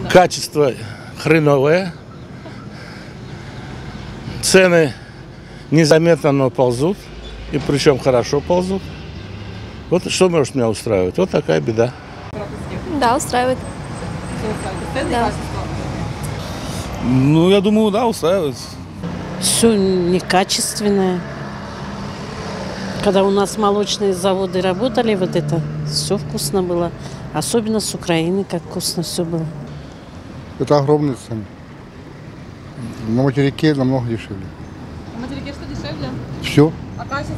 магазинах? Качество хреновое. Цены незаметно, но ползут. И причем хорошо ползут. Вот что может меня устраивать? Вот такая беда. Да, устраивает. Цены и Да. качество. Ну, я думаю, да, устраивает. Все некачественное. Когда у нас молочные заводы работали, вот это все вкусно было. Особенно с Украины, как вкусно все было. Это огромные цены. На материке намного дешевле. На материке что дешевле? Все. А качество?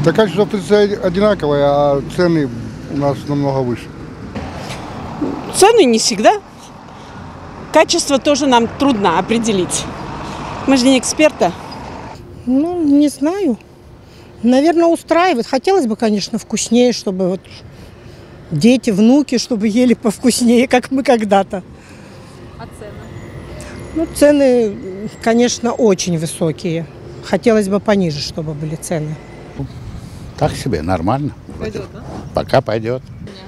Так качество в принципе одинаковое, а цены у нас намного выше. Цены не всегда. Качество тоже нам трудно определить. Мы же не эксперты. Ну, не знаю. Наверное, устраивает. Хотелось бы, конечно, вкуснее, чтобы вот дети, внуки, чтобы ели повкуснее, как мы когда-то. А цены? Ну, цены, конечно, очень высокие. Хотелось бы пониже, чтобы были цены. Так себе, нормально. Пойдет, да? Пока пойдет.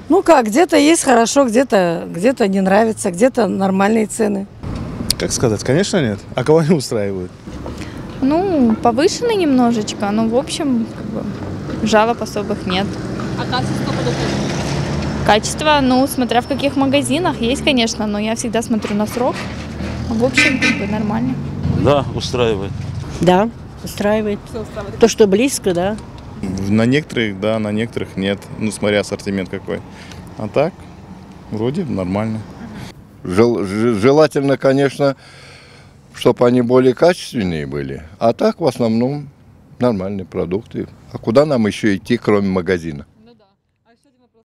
Ну как, где-то есть хорошо, где-то не нравится, где-то нормальные цены. Как сказать, конечно нет. А кого не устраивает? Ну, повышенный немножечко, но в общем, жалоб особых нет. А качество продуктов? Качество, ну, смотря в каких магазинах, есть, конечно, но я всегда смотрю на срок. В общем, как бы нормально. Да, устраивает. Да, устраивает. Все устраивает. То, что близко, да. На некоторых, да, на некоторых нет. Ну, смотря ассортимент какой. А так, вроде нормально. Желательно, конечно, чтобы они более качественные были. А так, в основном, нормальные продукты. А куда нам еще идти, кроме магазина?